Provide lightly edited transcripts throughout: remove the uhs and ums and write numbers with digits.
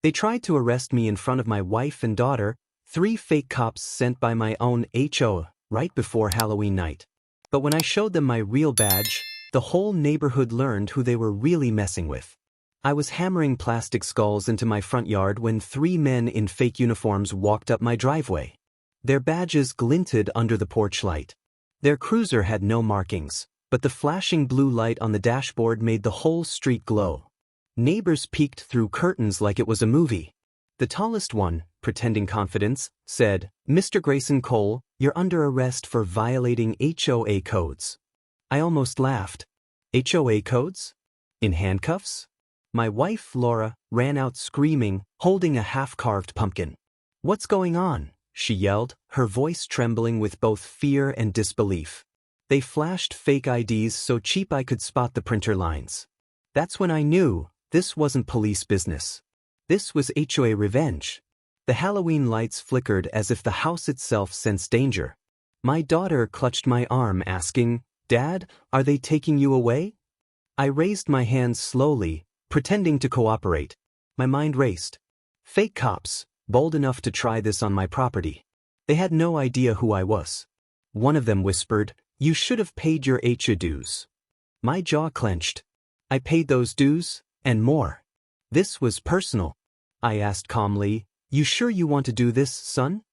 They tried to arrest me in front of my wife and daughter, 3 fake cops sent by my own HO, right before Halloween night. But when I showed them my real badge, the whole neighborhood learned who they were really messing with. I was hammering plastic skulls into my front yard when 3 men in fake uniforms walked up my driveway. Their badges glinted under the porch light. Their cruiser had no markings, but the flashing blue light on the dashboard made the whole street glow. Neighbors peeked through curtains like it was a movie. The tallest one, pretending confidence, said, "Mr. Grayson Cole, you're under arrest for violating HOA codes." I almost laughed. HOA codes? In handcuffs? My wife, Laura, ran out screaming, holding a half-carved pumpkin. "What's going on?" she yelled, her voice trembling with both fear and disbelief. They flashed fake IDs so cheap I could spot the printer lines. That's when I knew this wasn't police business. This was HOA revenge. The Halloween lights flickered as if the house itself sensed danger. My daughter clutched my arm asking, "Dad, are they taking you away?" I raised my hands slowly, pretending to cooperate. My mind raced. Fake cops, bold enough to try this on my property. They had no idea who I was. One of them whispered, "You should have paid your HOA dues." My jaw clenched. I paid those dues, and more. This was personal. I asked calmly, "You sure you want to do this, son?"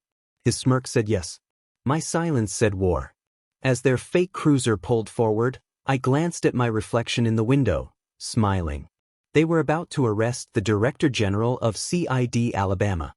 His smirk said yes. My silence said war. As their fake cruiser pulled forward, I glanced at my reflection in the window, smiling. They were about to arrest the Director General of CID Alabama.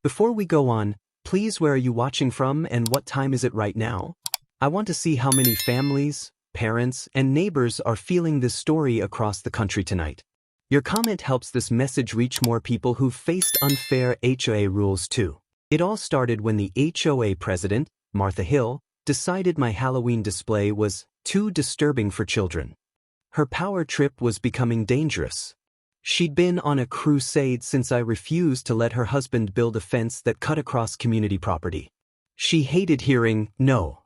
Before we go on, please, where are you watching from and what time is it right now? I want to see how many families, parents, and neighbors are feeling this story across the country tonight. Your comment helps this message reach more people who've faced unfair HOA rules too. It all started when the HOA president, Martha Hill, decided my Halloween display was too disturbing for children. Her power trip was becoming dangerous. She'd been on a crusade since I refused to let her husband build a fence that cut across community property. She hated hearing no.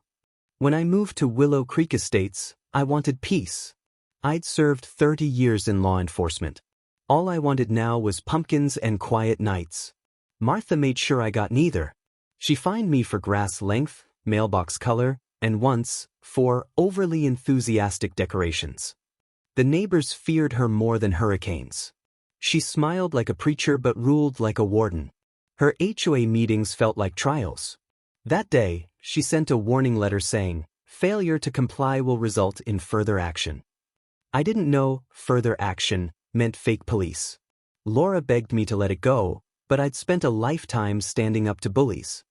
When I moved to Willow Creek Estates, I wanted peace. I'd served 30 years in law enforcement. All I wanted now was pumpkins and quiet nights. Martha made sure I got neither. She fined me for grass length, mailbox color, and once, for overly enthusiastic decorations. The neighbors feared her more than hurricanes. She smiled like a preacher but ruled like a warden. Her HOA meetings felt like trials. That day, she sent a warning letter saying, "Failure to comply will result in further action." I didn't know further action meant fake police. Laura begged me to let it go, but I'd spent a lifetime standing up to bullies.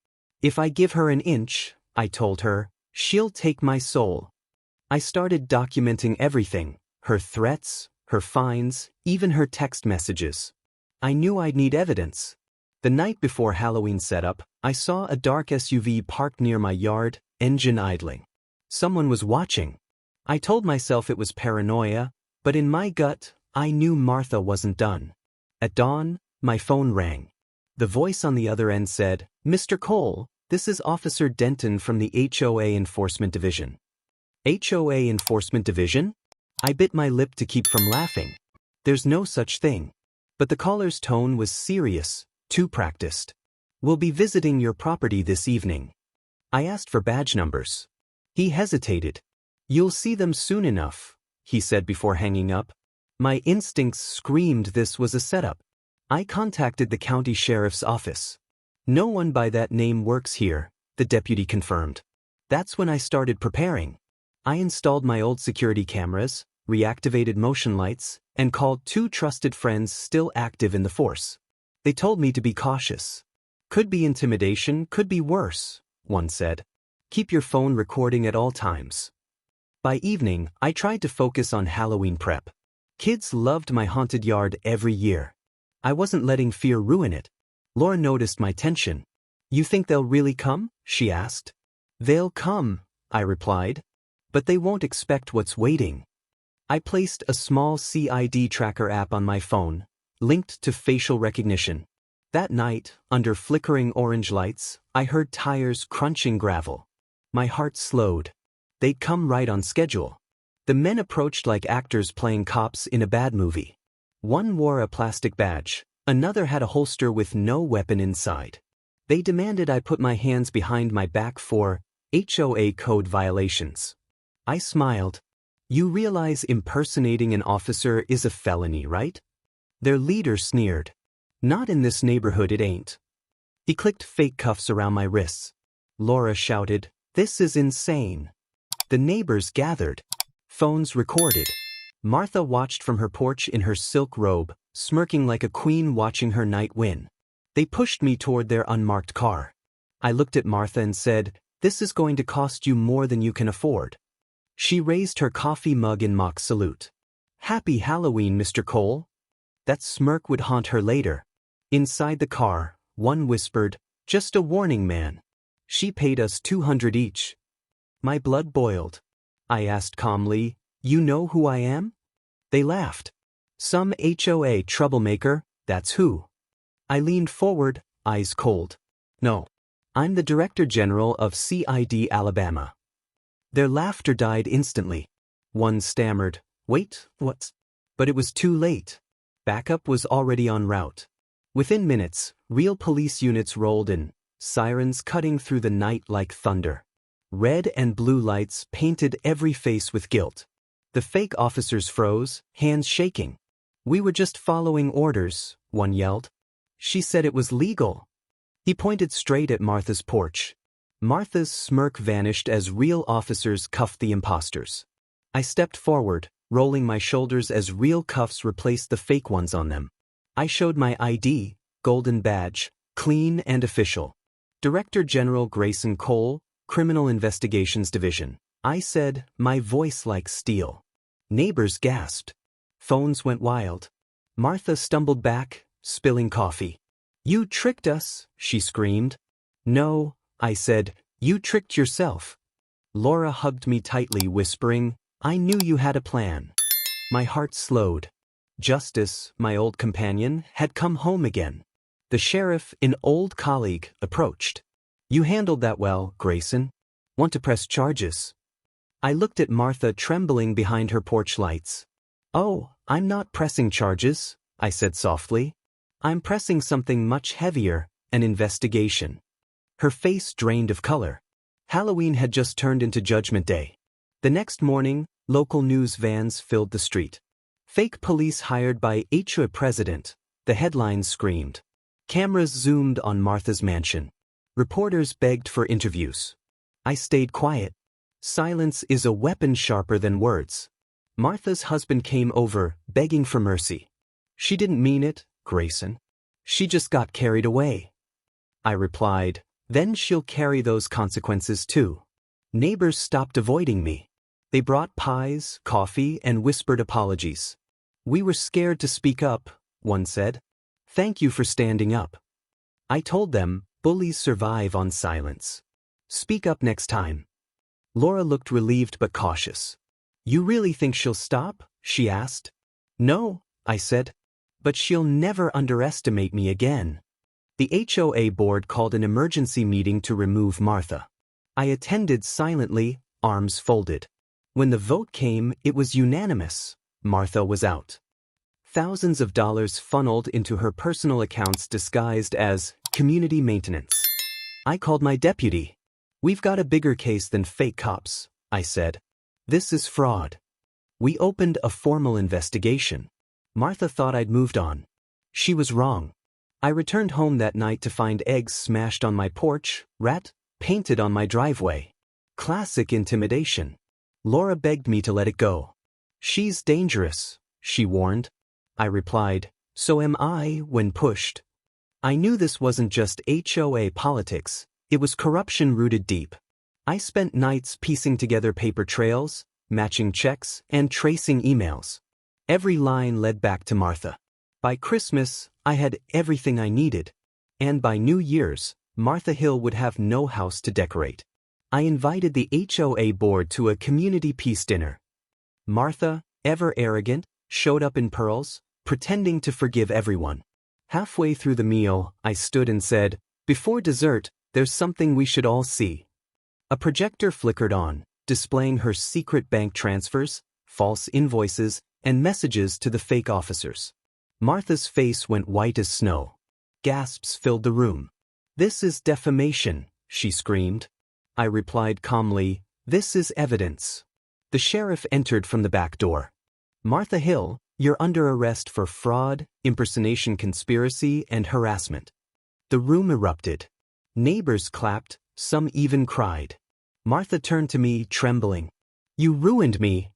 If I give her an inch, I told her, she'll take my soul. I started documenting everything, her threats, her fines, even her text messages. I knew I'd need evidence. The night before Halloween setup, I saw a dark SUV parked near my yard, engine idling. Someone was watching. I told myself it was paranoia, but in my gut, I knew Martha wasn't done. At dawn, my phone rang. The voice on the other end said, "Mr. Cole, this is Officer Denton from the HOA Enforcement Division." HOA Enforcement Division? I bit my lip to keep from laughing. There's no such thing. But the caller's tone was serious, too practiced. "We'll be visiting your property this evening." I asked for badge numbers. He hesitated. "You'll see them soon enough," he said before hanging up. My instincts screamed this was a setup. I contacted the county sheriff's office. "No one by that name works here," the deputy confirmed. That's when I started preparing. I installed my old security cameras, reactivated motion lights, and called 2 trusted friends still active in the force. They told me to be cautious. "Could be intimidation, could be worse," one said. "Keep your phone recording at all times." By evening, I tried to focus on Halloween prep. Kids loved my haunted yard every year. I wasn't letting fear ruin it. Laura noticed my tension. "You think they'll really come?" she asked. "They'll come," I replied. "But they won't expect what's waiting." I placed a small CID tracker app on my phone, linked to facial recognition. That night, under flickering orange lights, I heard tires crunching gravel. My heart slowed. They'd come right on schedule. The men approached like actors playing cops in a bad movie. One wore a plastic badge, Another had a holster with no weapon inside. They demanded I put my hands behind my back for HOA code violations. I smiled. You realize impersonating an officer is a felony, right? Their leader sneered. Not in this neighborhood it ain't. He clicked fake cuffs around my wrists. Laura shouted, "This is insane." The neighbors gathered. Phones recorded. Martha watched from her porch in her silk robe, smirking like a queen watching her knight win. They pushed me toward their unmarked car. I looked at Martha and said, "This is going to cost you more than you can afford." She raised her coffee mug in mock salute. "Happy Halloween, Mr. Cole." That smirk would haunt her later. Inside the car, one whispered, "Just a warning, man." She paid us $200 each. My blood boiled. I asked calmly, "You know who I am?" They laughed. "Some HOA troublemaker, that's who." I leaned forward, eyes cold. "No. I'm the Director General of CID Alabama." Their laughter died instantly. One stammered, "Wait, what?" But it was too late. Backup was already en route. Within minutes, real police units rolled in, sirens cutting through the night like thunder. Red and blue lights painted every face with guilt. The fake officers froze, hands shaking. "We were just following orders," one yelled. "She said it was legal." He pointed straight at Martha's porch. Martha's smirk vanished as real officers cuffed the imposters. I stepped forward, rolling my shoulders as real cuffs replaced the fake ones on them. I showed my ID, golden badge, clean and official. Director General Grayson Cole, Criminal Investigations Division. I said, my voice like steel. Neighbors gasped. Phones went wild. Martha stumbled back, spilling coffee. "You tricked us," she screamed. "No," I said, "you tricked yourself." Laura hugged me tightly, whispering, "I knew you had a plan." My heart slowed. Justice, my old companion, had come home again. The sheriff, an old colleague, approached. "You handled that well, Grayson. Want to press charges?" I looked at Martha trembling behind her porch lights. "Oh, I'm not pressing charges," I said softly. "I'm pressing something much heavier, an investigation." Her face drained of color. Halloween had just turned into Judgment Day. The next morning, local news vans filled the street. "Fake police hired by HOA president," the headlines screamed. Cameras zoomed on Martha's mansion. Reporters begged for interviews. I stayed quiet. Silence is a weapon sharper than words. Martha's husband came over, begging for mercy. "She didn't mean it, Grayson. She just got carried away." I replied, "Then she'll carry those consequences too." Neighbors stopped avoiding me. They brought pies, coffee, and whispered apologies. "We were scared to speak up," one said. "Thank you for standing up." I told them, bullies survive on silence. Speak up next time. Laura looked relieved but cautious. "You really think she'll stop?" she asked. "No," I said. "But she'll never underestimate me again." The HOA board called an emergency meeting to remove Martha. I attended silently, arms folded. When the vote came, it was unanimous. Martha was out. Thousands of dollars funneled into her personal accounts disguised as community maintenance. I called my deputy. "We've got a bigger case than fake cops," I said. "This is fraud." We opened a formal investigation. Martha thought I'd moved on. She was wrong. I returned home that night to find eggs smashed on my porch, rat painted on my driveway. Classic intimidation. Laura begged me to let it go. "She's dangerous," she warned. I replied, "So am I when pushed." I knew this wasn't just HOA politics, it was corruption rooted deep. I spent nights piecing together paper trails, matching checks, and tracing emails. Every line led back to Martha. By Christmas, I had everything I needed. And by New Year's, Martha Hill would have no house to decorate. I invited the HOA board to a community peace dinner. Martha, ever arrogant, showed up in pearls, pretending to forgive everyone. Halfway through the meal, I stood and said, "Before dessert, there's something we should all see." A projector flickered on, displaying her secret bank transfers, false invoices, and messages to the fake officers. Martha's face went white as snow. Gasps filled the room. "This is defamation," she screamed. I replied calmly, "This is evidence." The sheriff entered from the back door. "Martha Hill, you're under arrest for fraud, impersonation conspiracy, and harassment." The room erupted. Neighbors clapped, some even cried. Martha turned to me, trembling. "You ruined me,"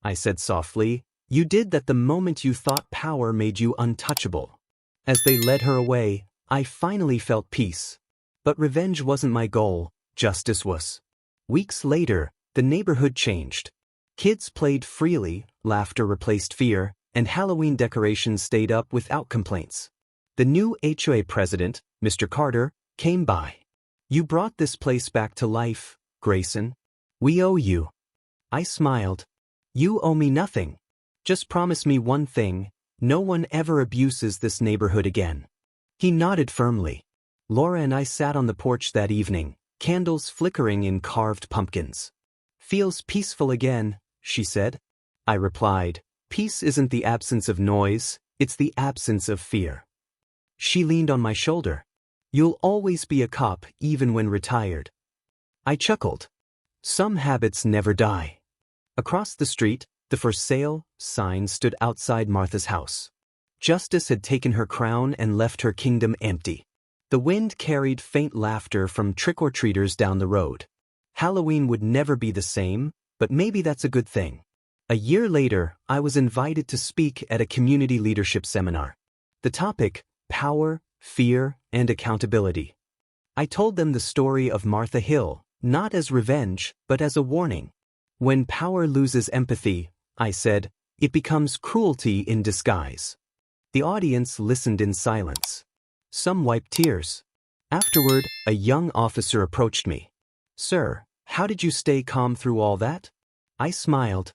I said softly. "You did that the moment you thought power made you untouchable." As they led her away, I finally felt peace. But revenge wasn't my goal, justice was. Weeks later, the neighborhood changed. Kids played freely, laughter replaced fear, and Halloween decorations stayed up without complaints. The new HOA president, Mr. Carter, came by. "You brought this place back to life, Grayson. We owe you." I smiled. "You owe me nothing. Just promise me one thing: no one ever abuses this neighborhood again." He nodded firmly. Laura and I sat on the porch that evening, candles flickering in carved pumpkins. "Feels peaceful again," she said. I replied, "Peace isn't the absence of noise, it's the absence of fear." She leaned on my shoulder. "You'll always be a cop, even when retired." I chuckled. Some habits never die. Across the street, the "For Sale" sign stood outside Martha's house. Justice had taken her crown and left her kingdom empty. The wind carried faint laughter from trick-or-treaters down the road. Halloween would never be the same, but maybe that's a good thing. A year later, I was invited to speak at a community leadership seminar. The topic: power, fear, and accountability. I told them the story of Martha Hill, not as revenge, but as a warning. When power loses empathy, I said, it becomes cruelty in disguise. The audience listened in silence. Some wiped tears. Afterward, a young officer approached me. "Sir, how did you stay calm through all that?" I smiled.